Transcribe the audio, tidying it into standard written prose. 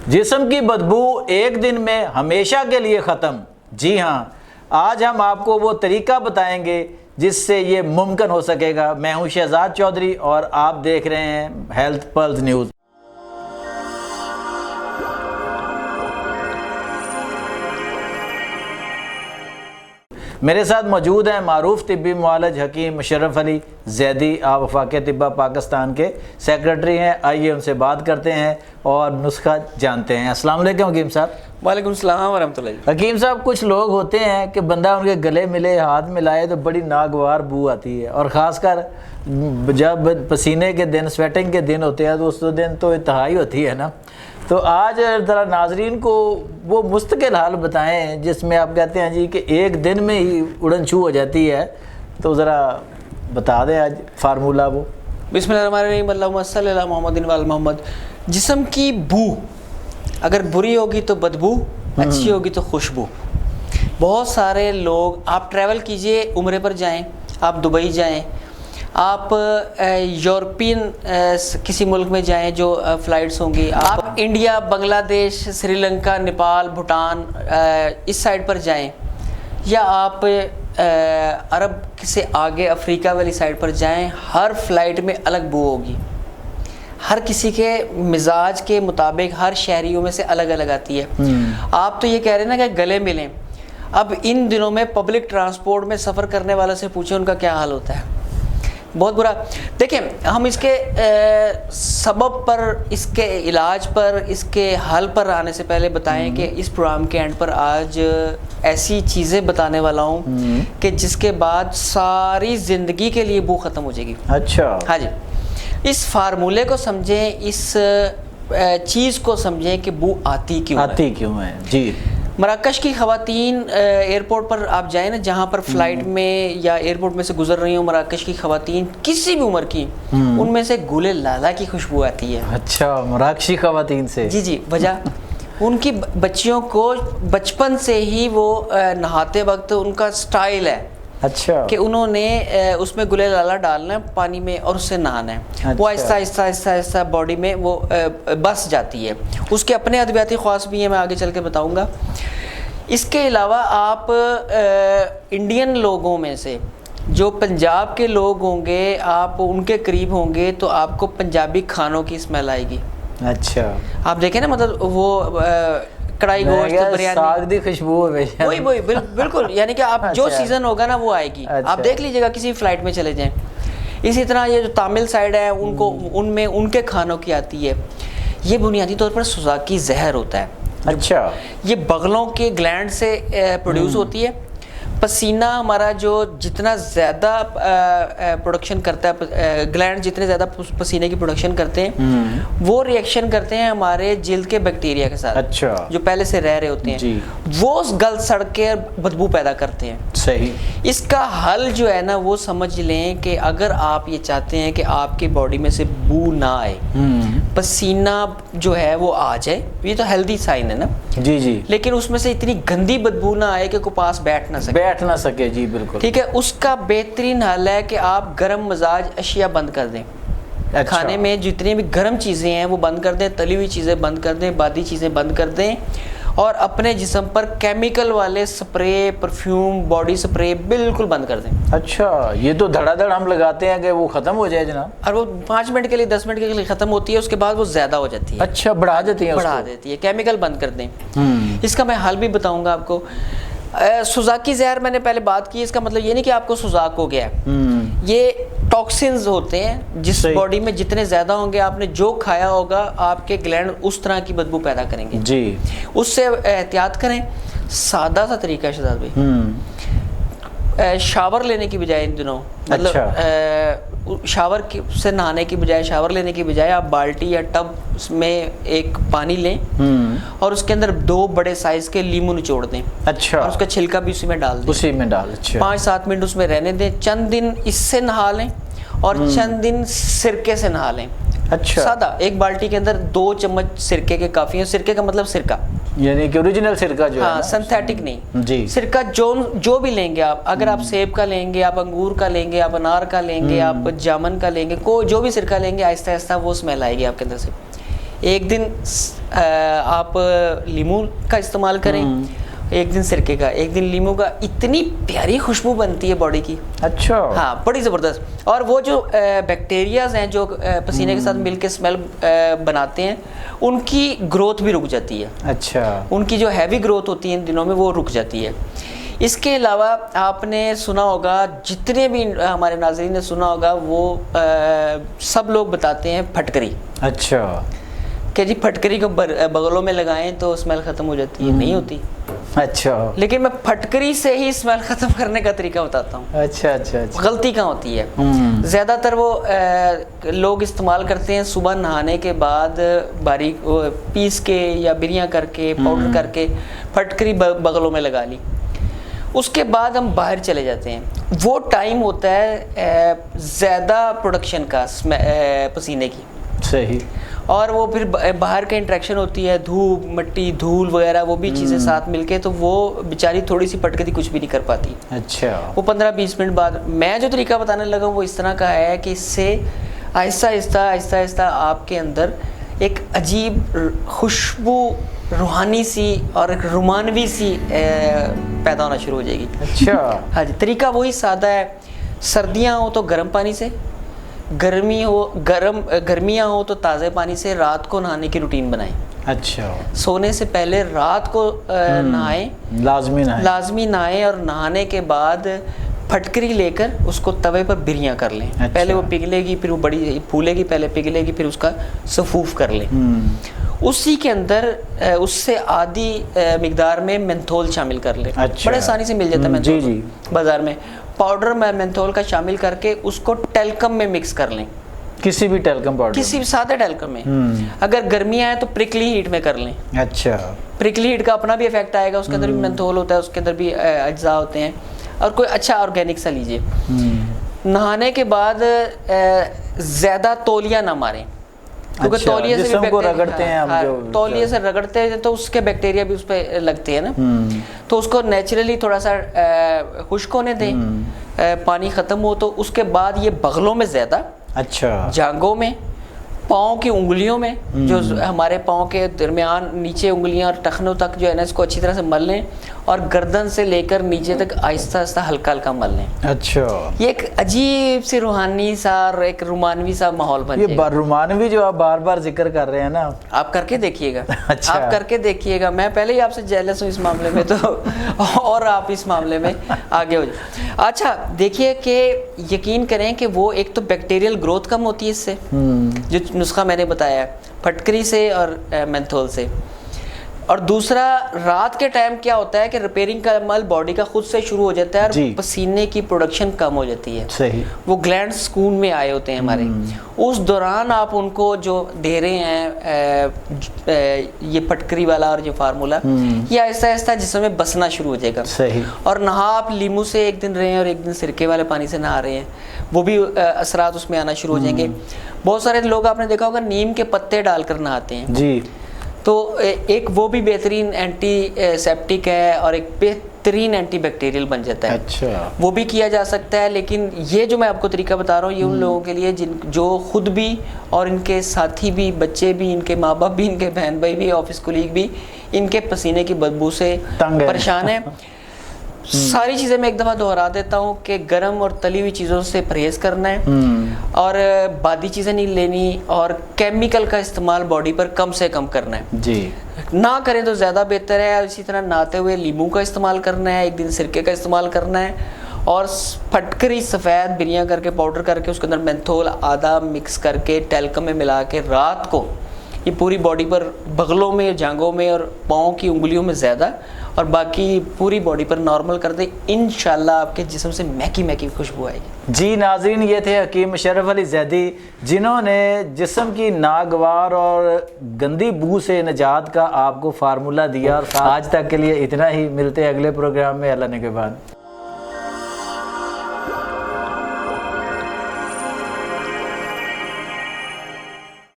جسم کی بدبو ایک دن میں ہمیشہ کے لیے ختم۔ جی ہاں، آج ہم آپ کو وہ طریقہ بتائیں گے جس سے یہ ممکن ہو سکے گا۔ میں ہوں شہزاد چودھری اور آپ دیکھ رہے ہیں ہیلتھ پلس نیوز۔ میرے ساتھ موجود ہیں معروف طبی معالج حکیم مشرف علی زیدی، آپ وفاق طب پاکستان کے سیکرٹری ہیں۔ آئیے ان سے بات کرتے ہیں اور نسخہ جانتے ہیں۔ السلام علیکم حکیم صاحب۔ وعلیکم السلام ورحمۃ اللہ۔ حکیم صاحب، کچھ لوگ ہوتے ہیں کہ بندہ ان کے گلے ملے، ہاتھ ملائے تو بڑی ناگوار بو آتی ہے، اور خاص کر جب پسینے کے دن، سویٹنگ کے دن ہوتے ہیں تو اس دن تو انتہائی ہوتی ہے نا۔ تو آج ذرا ناظرین کو وہ مستقل حال بتائیں جس میں آپ کہتے ہیں جی کہ ایک دن میں ہی اڑن چھو ہو جاتی ہے، تو ذرا بتا دیں آج فارمولہ وہ۔ بسم اللہ الرحمن الرحیم، اللہم صلی علی محمد و آل محمد۔ جسم کی بو اگر بری ہوگی تو بدبو، اچھی ہوگی تو خوشبو۔ بہت سارے لوگ، آپ ٹریول کیجئے، عمرے پر جائیں، آپ دبئی جائیں، آپ یورپین کسی ملک میں جائیں جو فلائٹس ہوں گی، آپ انڈیا، بنگلہ دیش، سری لنکا، نیپال، بھوٹان اس سائڈ پر جائیں، یا آپ عرب سے آگے افریقہ والی سائڈ پر جائیں، ہر فلائٹ میں الگ بو ہوگی۔ ہر کسی کے مزاج کے مطابق ہر شہریوں میں سے الگ الگ آتی ہے۔ آپ تو یہ کہہ رہے ہیں نا کہ گلے ملیں، اب ان دنوں میں پبلک ٹرانسپورٹ میں سفر کرنے والوں سے پوچھیں ان کا کیا حال ہوتا ہے، بہت برا۔ دیکھیں، ہم اس کے سبب پر، اس کے علاج پر، اس کے حل پر آنے سے پہلے بتائیں کہ اس پروگرام کے اینڈ پر آج ایسی چیزیں بتانے والا ہوں کہ جس کے بعد ساری زندگی کے لیے بو ختم ہو جائے گی۔ اچھا، ہاں جی، اس فارمولے کو سمجھیں، اس چیز کو سمجھیں کہ بو آتی کیوں ہے۔ جی، مراکش کی خواتین، ایئرپورٹ پر آپ جائیں نا، جہاں پر فلائٹ میں یا ایئرپورٹ میں سے گزر رہی ہوں، مراکش کی خواتین کسی بھی عمر کی، ان میں سے گل لالا کی خوشبو آتی ہے۔ اچھا، مراکشی خواتین سے؟ جی، وجہ ان کی بچیوں کو بچپن سے ہی وہ نہاتے وقت ان کا سٹائل ہے اچھا کہ انہوں نے اس میں گلے لالا ڈالنا ہے پانی میں اور اس سے نہانا ہے۔ وہ آہستہ آہستہ آہستہ آہستہ باڈی میں وہ بس جاتی ہے۔ اس کے اپنے ادویاتی خواص بھی ہیں، میں آگے چل کے بتاؤں گا۔ اس کے علاوہ آپ انڈین لوگوں میں سے جو پنجاب کے لوگ ہوں گے، آپ ان کے قریب ہوں گے تو آپ کو پنجابی کھانوں کی اسمیل آئے گی۔ اچھا، آپ دیکھیں نا، مطلب وہ کڑائی گوشت، بریانی، ساگ دی خوشبو ہے، وہی بالکل، یعنی کہ آپ جو سیزن ہوگا نا وہ آئے گی۔ آپ دیکھ لیجیے گا، کسی فلائٹ میں چلے جائیں۔ اسی طرح یہ جو تامل سائڈ ہے، ان کو ان میں ان کے کھانوں کی آتی ہے۔ یہ بنیادی طور پر سوزاکی زہر ہوتا ہے۔ اچھا، یہ بغلوں کے گلینڈ سے پروڈیوس ہوتی ہے۔ پسینہ ہمارا جو جتنا زیادہ پروڈکشن کرتا ہے، گلینڈ جتنے زیادہ پسینے کی پروڈکشن کرتے ہیں، وہ ریئیکشن کرتے ہیں ہمارے جلد کے بیکٹیریا کے ساتھ، اچھا، جو پہلے سے رہ رہے ہوتے ہیں، وہ گل سڑ کے بدبو پیدا کرتے ہیں۔ صحیح۔ اس کا حل جو ہے نا، وہ سمجھ لیں کہ اگر آپ یہ چاہتے ہیں کہ آپ کی باڈی میں سے بو نہ آئے، پسینہ جو ہے وہ آ جائے، یہ تو ہیلدی سائن ہے نا، جی، لیکن اس میں سے اتنی گندی بدبو نہ آئے کہ کوئی پاس بیٹھ نہ سکے، جی بالکل ٹھیک ہے۔ اس کا بہترین حل ہے کہ آپ گرم مزاج اشیاء بند کر دیں۔ کھانے میں جتنی بھی گرم چیزیں ہیں وہ بند کر دیں، تلی ہوئی چیزیں بند کر دیں، بادی چیزیں بند کر دیں، اور اپنے جسم پر کیمیکل والے سپرے، پرفیوم، باڈی سپرے بالکل بند کر دیں۔ اچھا، یہ تو دھڑا دھڑ ہم لگاتے ہیں کہ وہ ختم ہو جائے جناب، اور وہ 5 منٹ کے لیے، 10 منٹ کے لیے ختم ہوتی ہے، اس کے بعد وہ زیادہ ہو جاتی ہے۔ اچھا، بڑھا دیتی ہے، کیمیکل بند کر دیں۔ اس کا میں حل بھی بتاؤں گا آپ کو۔ سوزاکی زہر میں نے پہلے بات کی، اس کا مطلب یہ نہیں کہ آپ کو سوزاک ہو گیا ہے، یہ ٹاکسنز ہوتے ہیں جس باڈی میں جتنے زیادہ ہوں گے، آپ نے جو کھایا ہوگا، آپ کے گلینڈ اس طرح کی بدبو پیدا کریں گے۔ جی، اس سے احتیاط کریں۔ سادہ سا طریقہ ہے شہزاد بھائی، شاور لینے کی بجائے ان دنوں، مطلب شاور سے نہانے کی بجائے، شاور لینے کی بجائے آپ بالٹی یا ٹب میں ایک پانی لیں اور اس کے اندر 2 بڑے سائز کے لیمو نچوڑ دیں۔ اچھا، اور اس کا چھلکا بھی اسی میں ڈال دیں، اچھا، 5-7 منٹ اس میں رہنے دیں۔ چند دن اس سے نہا لیں اور چند دن سرکے سے نہا لیں۔ اچھا، سادہ، ایک بالٹی کے اندر 2 چمچ سرکے کے کافی ہیں۔ سرکے کا مطلب سرکہ، یعنی کہ اوریجنل سرکہ جو ہے، ہاں، سنتھیٹک نہیں۔ جی، سرکہ جو بھی لیں گے آپ، اگر آپ سیب کا لیں گے، آپ انگور کا لیں گے، آپ انار کا لیں گے، آپ جامن کا لیں گے، جو بھی سرکہ لیں گے، آہستہ آہستہ وہ اسمیل آئے گی آپ کے اندر سے۔ ایک دن آپ لیمو کا استعمال کریں, ایک دن سرکے کا, ایک دن لیمو کا, اتنی پیاری خوشبو بنتی ہے باڈی کی. اچھا. ہاں بڑی زبردست. اور وہ جو بیکٹیریاز ہیں جو پسینے کے ساتھ مل کے اسمیل بناتے ہیں, ان کی گروتھ بھی رک جاتی ہے. اچھا. ان کی جو ہیوی گروتھ ہوتی ہے ان دنوں میں وہ رک جاتی ہے. اس کے علاوہ آپ نے سنا ہوگا, جتنے بھی ہمارے ناظرین نے سنا ہوگا, وہ سب لوگ بتاتے ہیں پھٹکری. اچھا. کہ جی پھٹکری کو بغلوں میں لگائیں تو اسمیل ختم ہو جاتی ہے. نہیں ہوتی. اچھا. لیکن میں پھٹکری سے ہی اسمیل ختم کرنے کا طریقہ بتاتا ہوں. اچھا اچھا. غلطی کہاں ہوتی ہے؟ زیادہ تر وہ لوگ استعمال کرتے ہیں صبح نہانے کے بعد باریک پیس کے یا بریاں کر کے پاؤڈر کر کے پھٹکری بغلوں میں لگا لی. اس کے بعد ہم باہر چلے جاتے ہیں. وہ ٹائم ہوتا ہے زیادہ پروڈکشن کا پسینے کی. صحیح. اور وہ پھر باہر کا انٹریکشن ہوتی ہے, دھوپ مٹی دھول وغیرہ وہ بھی چیزیں ساتھ مل کے, تو وہ بیچاری تھوڑی سی پٹکتی کچھ بھی نہیں کر پاتی. اچھا. وہ 15-20 منٹ بعد. میں جو طریقہ بتانے لگا ہوں وہ اس طرح کا ہے کہ اس سے آہستہ آہستہ آپ کے اندر ایک عجیب خوشبو روحانی سی اور ایک رومانوی سی پیدا ہونا شروع ہو جائے گی. اچھا. ہاں جی. طریقہ وہی سادہ ہے. سردیاں ہوں تو گرم پانی سے, گرمیاں ہو تو تازہ پانی سے رات کو نہانے کی روٹین بنائیں. اچھا. سونے سے پہلے رات کو نہائیں, لازمی نہائیں, اور نہانے کے بعد پھٹکری لے کر اس کو توے پر بریاں کر لیں. پہلے وہ پگھلے گی, پھر وہ بڑی پھولے گی, پہلے پگھلے گی, پھر اس کا سفوف کر لیں. اسی کے اندر اس سے آدھی مقدار میں مینتھول شامل کر لیں. بڑے آسانی سے مل جاتا ہے مینتھول بازار میں. پاؤڈر میں مینتھول کا شامل کر کے اس کو ٹیلکم میں مکس کر لیں. کسی بھی ٹیلکم پاؤڈر, کسی بھی سادہ ٹیلکم میں. اگر گرمیاں ہیں تو پرکلی ہیٹ میں کر لیں. اچھا. پرکلی ہیٹ کا اپنا بھی افیکٹ آئے گا, اس کے اندر بھی مینتھول ہوتا ہے, اس کے اندر بھی اجزاء ہوتے ہیں. اور کوئی اچھا آرگینک سا لیجیے. نہانے کے بعد زیادہ تولیہ نہ ماریں, کیونکہ تولیے سے بھی رگڑتے ہیں ہم, جو تولیے سے رگڑتے ہیں تو اس کے بیکٹیریا بھی اس پہ لگتے ہیں نا. تو اس کو نیچرلی تھوڑا سا خشک ہونے دیں, پانی ختم ہو تو اس کے بعد یہ بغلوں میں زیادہ, اچھا, جانگوں میں, پاؤں کی انگلیوں میں, جو ہمارے پاؤں کے درمیان نیچے انگلیاں اور ٹخنوں تک جو ہے نا اس کو اچھی طرح سے مل لیں, اور گردن سے لے کر نیچے تک آہستہ آہستہ ہلکا ہلکا مل لیں. اچھا. یہ ایک عجیب سی روحانی سا اور ایک رومانوی سا ماحول بن جائے گا. یہ رومانوی جو آپ بار بار ذکر کر رہے ہیں نا, آپ کر کے دیکھیے گا. آپ کر کے دیکھیے گا. میں پہلے ہی آپ سے جیلس ہوں اس معاملے میں, تو اور آپ اس معاملے میں آگے ہو جائیں. اچھا دیکھیے کہ یقین کریں کہ وہ ایک تو بیکٹیریل گروتھ کم ہوتی ہے اس سے, جو نسخہ میں نے بتایا ہے پھٹکری سے اور مینتھول سے. اور دوسرا رات کے ٹائم کیا ہوتا ہے کہ ریپیئرنگ کا عمل باڈی کا خود سے شروع ہو جاتا ہے, اور پسینے کی پروڈکشن کم ہو جاتی ہے. صحیح. وہ گلینڈ سکون میں آئے ہوتے ہیں ہمارے. اس دوران آپ ان کو جو دے رہے ہیں یہ پھٹکری والا اور جو فارمولا, یہ آہستہ آہستہ جسم میں بسنا شروع ہو جائے گا. صحیح. اور نہا آپ لیمو سے ایک دن رہے ہیں اور ایک دن سرکے والے پانی سے نہا رہے ہیں, وہ بھی اثرات اس میں آنا شروع ہو جائیں گے. بہت سارے لوگ آپ نے دیکھا ہوگا نیم کے پتے ڈال کر نہاتے ہیں. جی. تو ایک وہ بھی بہترین اینٹی سیپٹک ہے اور ایک بہترین اینٹی بیکٹیریل بن جاتا ہے. اچھا. وہ بھی کیا جا سکتا ہے. لیکن یہ جو میں آپ کو طریقہ بتا رہا ہوں یہ ان لوگوں کے لیے جو خود بھی اور ان کے ساتھی بھی, بچے بھی, ان کے ماں باپ بھی, ان کے بہن بھائی بھی, آفس کولیگ بھی ان کے پسینے کی بدبو سے پریشان ہیں. ساری چیزیں میں ایک دفعہ دہرا دیتا ہوں کہ گرم اور تلی ہوئی چیزوں سے پرہیز کرنا ہے, اور بادی چیزیں نہیں لینی, اور کیمیکل کا استعمال باڈی پر کم سے کم کرنا ہے. جی. نہ کریں تو زیادہ بہتر ہے. اسی طرح نہاتے ہوئے لیمو کا استعمال کرنا ہے, ایک دن سرکے کا استعمال کرنا ہے, اور پھٹکری سفید بریاں کر کے پاؤڈر کر کے اس کے اندر مینتھول آدھا مکس کر کے ٹیلکم میں ملا کے رات کو یہ پوری باڈی پر, بغلوں میں, جانگوں میں اور پاؤں کی انگلیوں میں زیادہ, اور باقی پوری باڈی پر نارمل کر دیں. انشاءاللہ آپ کے جسم سے میکی میکی خوشبو آئے گی. جی ناظرین, یہ تھے حکیم مشرف علی زیدی, جنہوں نے جسم کی ناگوار اور گندی بو سے نجات کا آپ کو فارمولہ دیا. اور آج تک کے لیے اتنا ہی. ملتے ہیں اگلے پروگرام میں اللہ نے کے بعد.